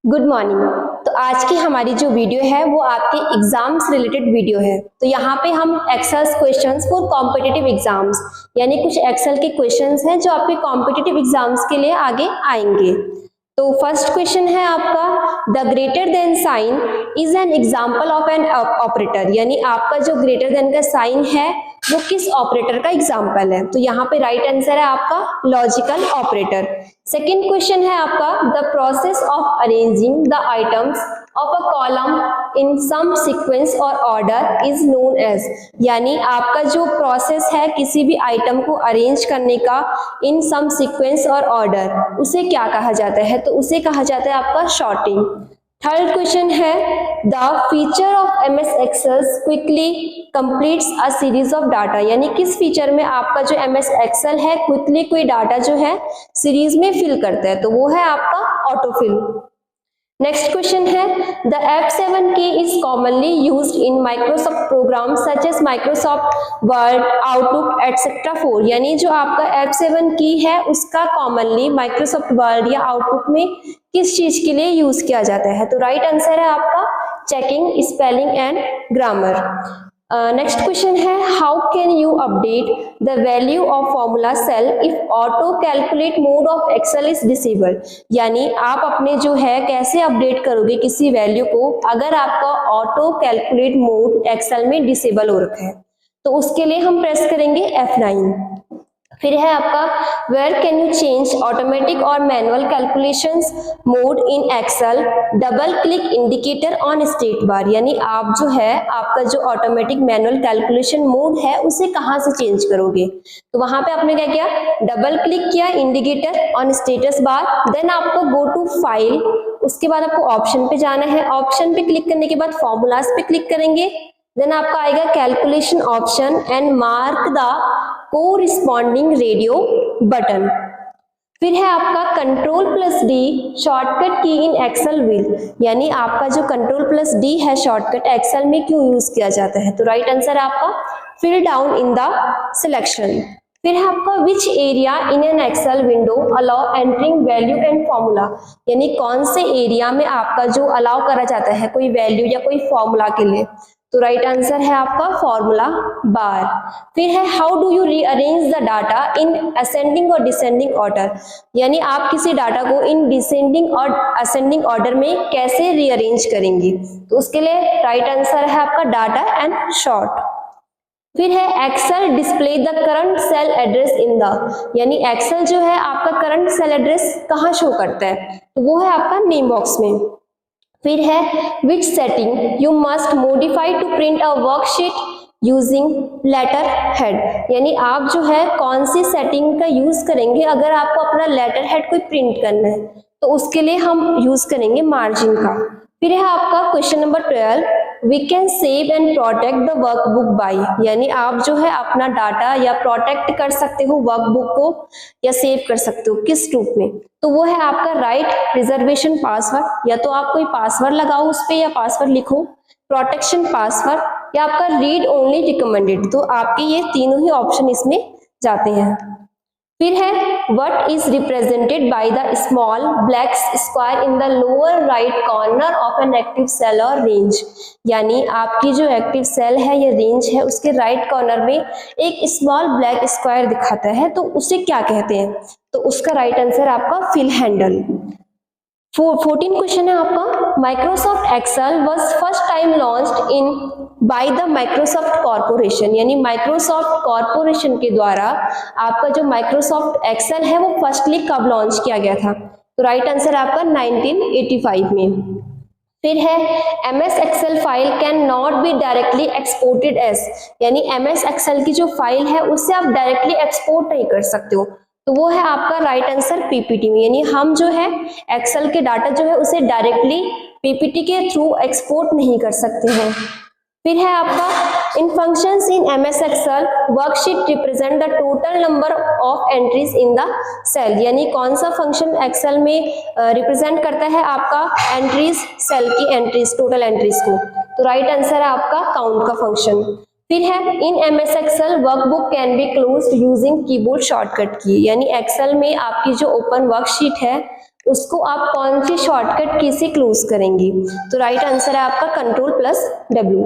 Good morning. तो आज की हमारी जो वीडियो है वो आपके एग्जाम्स रिलेटेड वीडियो है। तो यहाँ पे हम Excel questions for competitive exams यानी कुछ एक्सेल के क्वेश्चंस हैं जो आपके कॉम्पिटिटिव एग्जाम्स के लिए आगे आएंगे। तो फर्स्ट क्वेश्चन है आपका, the greater than sign is an example of an operator, यानी आपका जो ग्रेटर देन का साइन है वो किस ऑपरेटर का एग्जाम्पल है। तो यहाँ पे राइट आंसर है आपका लॉजिकल ऑपरेटर। सेकेंड क्वेश्चन है आपका, the process of arranging the items of a column in some sequence or order is known as, यानी आपका जो प्रोसेस है किसी भी आइटम को अरेंज करने का इन सम सीक्वेंस और ऑर्डर, उसे क्या कहा जाता है। तो उसे कहा जाता है आपका शॉर्टिंग। थर्ड क्वेश्चन है, the feature of MS Excel quickly completes a series of data, यानी किस फीचर में आपका जो एमएस एक्सेल है क्विकली कोई डाटा जो है सीरीज में फिल करता है। तो वो है आपका ऑटोफिल। नेक्स्ट क्वेश्चन है, the F7 key is commonly used in Microsoft program such as Microsoft Word, Outlook etcetera 4, यानी जो आपका F7 की है उसका कॉमनली माइक्रोसॉफ्ट वर्ड या आउटलुक में किस चीज के लिए यूज किया जाता है। तो राइट आंसर है आपका checking spelling and grammar. Next question है, how can you update the value of formula cell if auto calculate mode of Excel is disable, यानी आप अपने जो है कैसे अपडेट करोगे किसी वैल्यू को अगर आपका ऑटो कैलकुलेट मोड एक्सेल में डिसेबल हो रखा है। तो उसके लिए हम प्रेस करेंगे F9। फिर है आपका, where can you change automatic और manual calculations mode in Excel, double click indicator on state bar, यानी आप जो है आपका जो ऑटोमेटिक मैनुअल कैलकुलेशन मोड है उसे कहाँ से चेंज करोगे। तो वहां पे आपने क्या किया, डबल क्लिक किया indicator on status bar, then आपको गो टू फाइल, उसके बाद आपको ऑप्शन पे जाना है, ऑप्शन पे क्लिक करने के बाद फॉर्मूलाज पे क्लिक करेंगे, देन आपका आएगा calculation option and mark the corresponding radio button. फिर है आपका कंट्रोल+D शॉर्टकट की इन एक्सेल विल, यानी आपका जो कंट्रोल+D है शॉर्टकट एक्सेल में क्यों यूज किया जाता है। तो राइट आंसर है आपका fill down in the selection. फिर है आपका which area in an Excel window allow entering value and formula, यानी कौन से एरिया में आपका जो अलाउ करा जाता है कोई वैल्यू या कोई फॉर्मूला के लिए। तो राइट आंसर है आपका फॉर्मूला बार। फिर है, how do you rearrange the data in ascending और डिसेंडिंग ऑर्डर, यानी आप किसी डाटा को इन डिसेंडिंग और असेंडिंग ऑर्डर में कैसे रीअरेंज करेंगे। तो उसके लिए राइट आंसर है आपका डाटा एंड शॉर्ट। फिर है, Excel display the current cell address in the, यानी एक्सेल जो है आपका करंट सेल एड्रेस कहाँ शो करता है। तो वो है आपका नेम बॉक्स में। फिर है, which setting you must modify to print a worksheet using letter head, यानी आप जो है कौन सी सेटिंग का यूज करेंगे अगर आपको अपना लेटर हेड कोई प्रिंट करना है। तो उसके लिए हम यूज करेंगे मार्जिन का। फिर है आपका question number 12, we can save and protect the workbook by, यानी आप जो है अपना डाटा या प्रोटेक्ट कर सकते हो वर्कबुक को या सेव कर सकते हो किस रूप में। तो वो है आपका राइट प्रिजर्वेशन पासवर्ड, या तो आप कोई पासवर्ड लगाओ उस पे या पासवर्ड लिखो, प्रोटेक्शन पासवर्ड या आपका रीड ओनली रिकमेंडेड। तो आपके ये तीनों ही ऑप्शन इसमें जाते हैं। फिर है, what is represented by the small black square in the lower right corner of an active cell or range, यानी आपकी जो एक्टिव सेल है या रेंज है उसके राइट कॉर्नर में एक स्मॉल ब्लैक स्क्वायर दिखाता है, तो उसे क्या कहते हैं। तो उसका राइट आंसर आपका फिल हैंडल। 14 क्वेश्चन है आपका, Microsoft Excel was first time launched in by the Microsoft corporation, यानी माइक्रोसॉफ्ट कॉर्पोरेशन के द्वारा आपका जो माइक्रोसॉफ्ट एक्सेल है वो फर्स्टली कब लॉन्च किया गया था। तो राइट आंसर आपका 1985 में। फिर है, MS Excel file cannot be directly exported as, यानी MS एक्सेल की जो फाइल है उससे आप डायरेक्टली एक्सपोर्ट नहीं कर सकते हो। तो वो है आपका राइट आंसर PPT में, यानी हम जो है एक्सेल के डाटा जो है उसे डायरेक्टली PPT के थ्रू एक्सपोर्ट नहीं कर सकते हैं। फिर है आपका, in functions in MS Excel worksheet represent the total number of entries in the cell, यानी कौन सा फंक्शन एक्सेल में रिप्रेजेंट करता है आपका एंट्रीज, सेल की एंट्रीज, टोटल एंट्रीज को। तो राइट आंसर है आपका काउंट का फंक्शन। फिर है, in MS Excel workbook can be closed using keyboard shortcut key, यानी एक्सेल में आपकी जो ओपन वर्कशीट है उसको आप कौन सी शॉर्टकट की से क्लोज करेंगी? तो राइट आंसर है आपका Ctrl+W।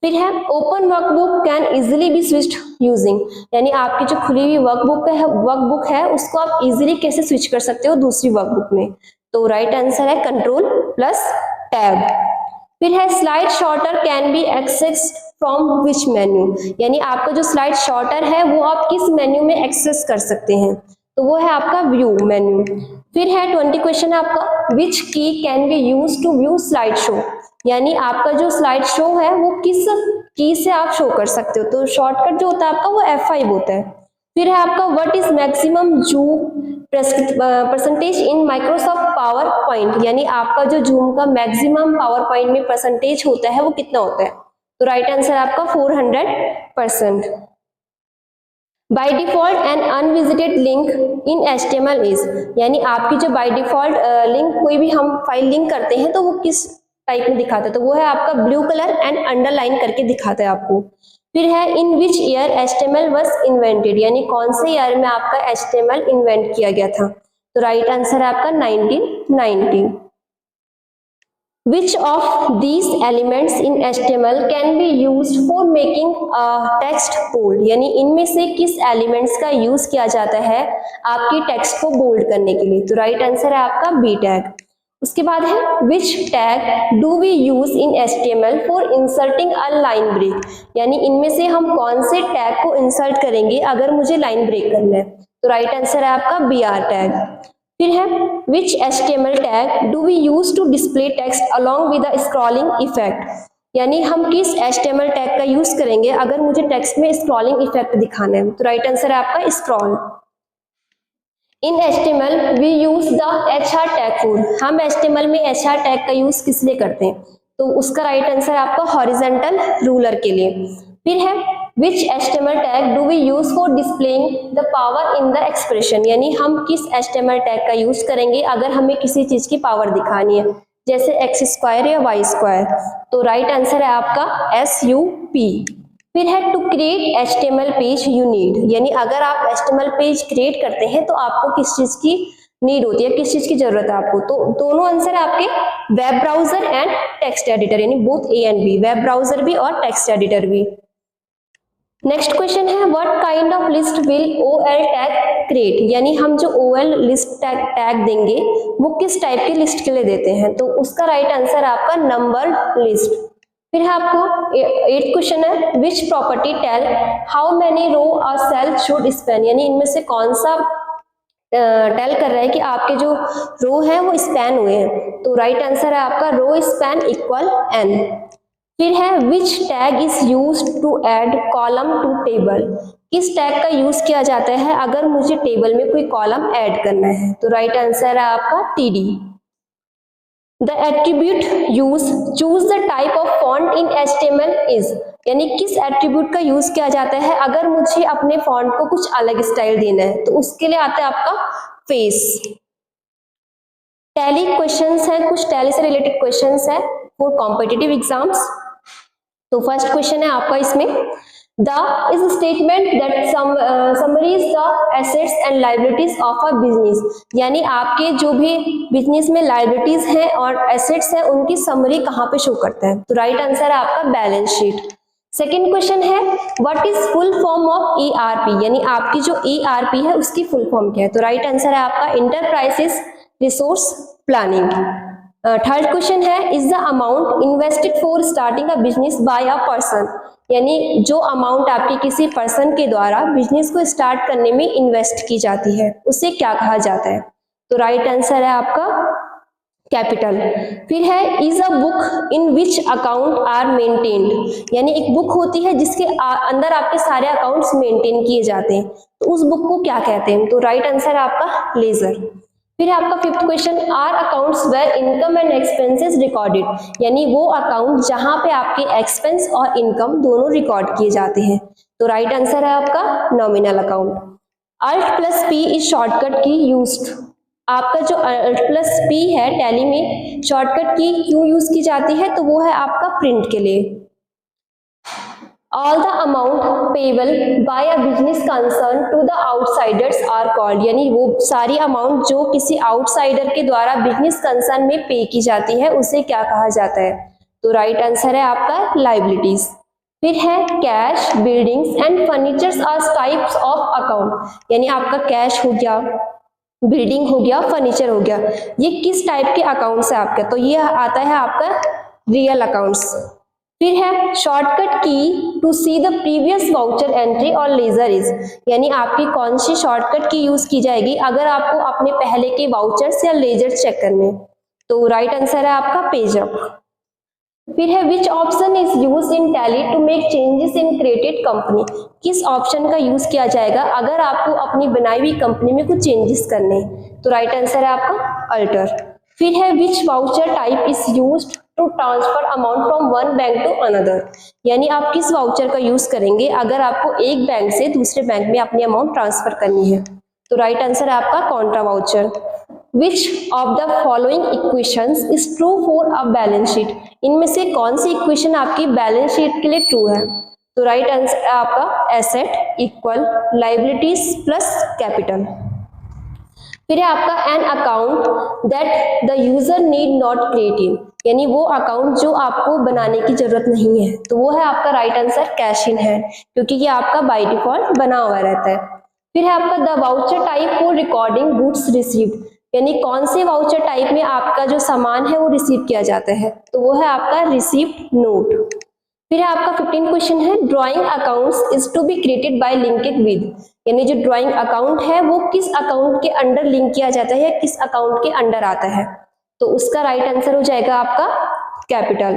फिर है open workbook can easily B switched using, यानी आपकी जो खुली हुई वर्कबुक है उसको आप इजीली कैसे स्विच कर सकते हो दूसरी वर्कबुक में? तो राइट आंसर है Ctrl+Tab। फिर है slide sorter can be access from which menu, यानी आपका जो स्लाइड शॉर्टर है वो आप किस मेन्यू में एक्सेस कर सकते हैं? तो वो है आपका व्यू मेन्यू। फिर है 20 क्वेश्चन है आपका which key can be use to view slide show, यानी आपका जो स्लाइड शो है वो किस की से आप शो कर सकते हो? तो शॉर्टकट जो होता है आपका वो F5 होता है। फिर है आपका what is maximum zoom percentage in Microsoft power point, यानी आपका जो जूम का मैक्सिमम पावर पॉइंट में परसेंटेज होता है वो कितना होता है? तो राइट आंसर आपका 400%। By default an unvisited link in HTML is, यानी आपकी जो बाय डिफॉल्ट लिंक कोई भी हम फाइल लिंक करते हैं तो वो किस टाइप में दिखाता है? तो वो है आपका ब्लू कलर एंड अंडरलाइन करके दिखाता है आपको। फिर है in which year HTML was invented, यानी कौन से ईयर में आपका HTML इन्वेंट किया गया था? तो राइट आंसर है आपका 1990। Which of these elements in HTML can be used for making a text bold, यानी इनमें से किस एलिमेंट्स का यूज किया जाता है आपकी टेक्स्ट को बोल्ड करने के लिए? तो राइट आंसर है आपका B टैग। उसके बाद है which tag do we use in HTML for inserting a line break, यानी इनमें से हम कौन से टैग को इंसर्ट करेंगे अगर मुझे लाइन ब्रेक करना है? तो राइट आंसर है आपका BR टैग। फिर है which HTML tag do we use to display text along with the scrolling effect, यानी हम किस HTML टैग का यूज करेंगे अगर मुझे टेक्स्ट में स्क्रॉलिंग इफेक्ट दिखाना है? तो राइट आंसर है आपका scroll. In HTML we use the HR tag for, हम HTML में HR टैग का यूज किस लिए करते हैं? तो उसका राइट आंसर है आपका हॉरिजॉन्टल रूलर के लिए। फिर है which HTML tag do we use for displaying the power in the expression, यानी हम किस HTML टैग का यूज करेंगे अगर हमें किसी चीज की पावर दिखानी है, जैसे x² या y²? तो राइट आंसर है आपका SUP। फिर है to create HTML page you need, यानी अगर आप HTML पेज क्रिएट करते हैं तो आपको किस चीज की नीड होती है, किस चीज की जरूरत है आपको? तो दोनों आंसर है आपके web browser and text editor, यानी both A and B, web browser भी और टेक्स्ट एडिटर भी। नेक्स्ट क्वेश्चन है what kind of list will OL tag create, यानी हम जो OL लिस्ट टैग देंगे वो किस टाइप की लिस्ट के लिए देते हैं? तो उसका राइट आंसर आपका नंबर लिस्ट। फिर है आपको 8th क्वेश्चन है which property tell how many row a cell should span, यानी इनमें से कौन सा टेल कर रहा है कि आपके जो रो है वो स्पैन हुए हैं? तो राइट आंसर है आपका रो स्पैन इक्वल n। फिर है which tag is use to add column to table, किस टैग का यूज किया जाता है अगर मुझे टेबल में कोई कॉलम ऐड करना है? तो राइट आंसर है आपका TD। The attribute use choose the type of font in HTML is, यानी किस एट्रीब्यूट का यूज किया जाता है अगर मुझे अपने फॉन्ट को कुछ अलग स्टाइल देना है? तो उसके लिए आता है आपका फेस। टैली क्वेश्चंस है, कुछ टैली से रिलेटेड क्वेश्चंस है फॉर कॉम्पिटिटिव एग्जाम्स। तो फर्स्ट क्वेश्चन है आपका इसमें The is a statement that summaries the assets and liabilities of a business, यानी आपके जो भी बिजनेस में लाइबिलिटीज हैं और एसेट्स हैं उनकी समरी कहाँ पे शो करता है? तो राइट आंसर है आपका बैलेंस शीट। सेकेंड क्वेश्चन है what is full form of ERP, यानी आपकी जो ERP है उसकी फुल फॉर्म क्या है? तो राइट आंसर है आपका enterprises resource planning. Third question है is the amount invested for starting a business by a person, यानी जो अमाउंट आपकी किसी पर्सन के द्वारा बिजनेस को स्टार्ट करने में इन्वेस्ट की जाती है उसे क्या कहा जाता है? तो राइट आंसर है आपका कैपिटल। फिर है is a book in which account are maintained, यानी एक बुक होती है जिसके अंदर आपके सारे अकाउंट्स मेंटेन किए जाते हैं, तो उस बुक को क्या कहते हैं? तो राइट आंसर है आपका लेजर। फिर है आपका fifth question are accounts where income and expenses recorded, यानी वो अकाउंट जहां पे आपके एक्सपेंस और इनकम दोनों रिकॉर्ड किए जाते हैं। तो राइट आंसर है आपका nominal account. Alt+P is shortcut की यूज्ड, आपका जो Alt+P है टैली में शॉर्टकट की क्यों यूज की जाती है? तो वो है आपका प्रिंट के लिए। All the amount payable by a business concern to the outsiders are called, यानी वो सारी अमाउंट जो किसी आउटसाइडर के द्वारा बिजनेस कंसर्न में पे की जाती है उसे क्या कहा जाता है? तो राइट आंसर है आपका लायबिलिटीज। फिर है cash, buildings and furnitures are types of account, यानी आपका कैश हो गया, बिल्डिंग हो गया, फर्नीचर हो गया, ये किस टाइप के अकाउंट्स है आपका? तो ये आता है आपका रियल अकाउंट्स। फिर है shortcut key to see the previous voucher entry or ledger is, यानी आपकी कौन सी शॉर्टकट की यूज की जाएगी अगर आपको अपने पहले के वाउचर्स या लेजर चेक करने? तो राइट आंसर है आपका पेज अप। फिर है which option is use in Tally to make changes in created company, किस ऑप्शन का यूज किया जाएगा अगर आपको अपनी बनाई हुई कंपनी में कुछ चेंजेस करने? तो राइट आंसर है आपका अल्टर। फिर है which voucher type is used to transfer amount from one bank to another, यानी आप किस वाउचर का यूज करेंगे अगर आपको एक बैंक से दूसरे बैंक में अपनी अमाउंट ट्रांसफर करनी है? तो राइट आंसर है आपका Contra voucher. Which of the following equations is true for a balance sheet, इनमें से कौन सी इक्वेशन आपकी बैलेंस शीट के लिए ट्रू है? तो राइट आंसर है आपका asset equal liabilities plus capital. फिर है आपका an account that the user need not create in, यानी वो अकाउंट जो आपको बनाने की जरूरत नहीं है, तो वो है आपका right answer cash in hand, क्योंकि ये आपका बाय डिफॉल्ट बना हुआ रहता है। फिर है आपका the voucher type for recording goods received, यानी कौन से वाउचर टाइप में आपका जो सामान है वो रिसीव किया जाता है? तो वो है आपका रिसीव्ड नोट। फिर आपका 15 क्वेश्चन है drawing accounts is to be created by linked with, यानी जो ड्राइंग अकाउंट है वो किस अकाउंट के अंडर लिंक किया जाता है या किस अकाउंट के अंडर आता है? तो उसका राइट आंसर हो जाएगा आपका कैपिटल।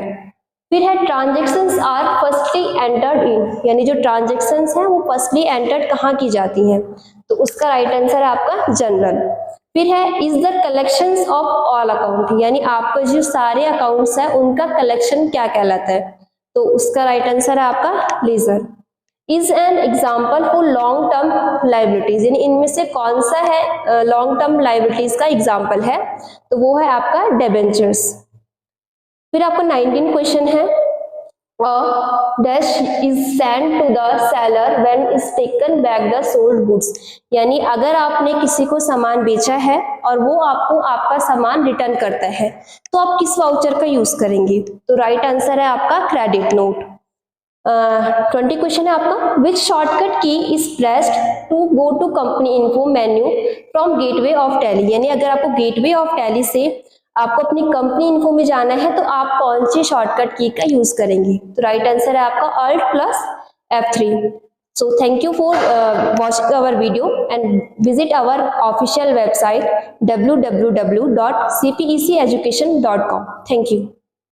फिर है transactions are firstly entered in, यानी जो ट्रांजेक्शंस हैं वो फर्स्टली एंटर्ड कहाँ की जाती हैं? तो उसका राइट आंसर है आपका जनरल। फिर है is the collections of all account, यानी आपका जो सारे अकाउंट्स है उनका कलेक्शन क्या कहलाता है? तो उसका राइट आंसर है आपका ledger. Is an example for long term liabilities, यानी इनमें से कौन सा है लॉन्ग टर्म लाइबिलिटीज का एग्जाम्पल है? तो वो है आपका डिबेंचर्स। फिर आपका 19 क्वेश्चन है dash is send to the seller when is taken back the sold goods, यानी अगर आपने किसी को सामान बेचा है और वो आपको आपका सामान रिटर्न करता है तो आप किस वाउचर का यूज करेंगे? तो राइट आंसर है आपका क्रेडिट नोट। 20 क्वेश्चन है आपका which shortcut key is pressed to go to company info menu from gateway of Tally, यानी अगर आपको गेटवे ऑफ टैली से आपको अपनी कंपनी इन्फो में जाना है तो आप कौन सी शॉर्टकट की का यूज करेंगे? तो राइट आंसर है आपका Alt plus F3। So thank you for watching our video and visit our official website www.cpeceducation.com. Thank you.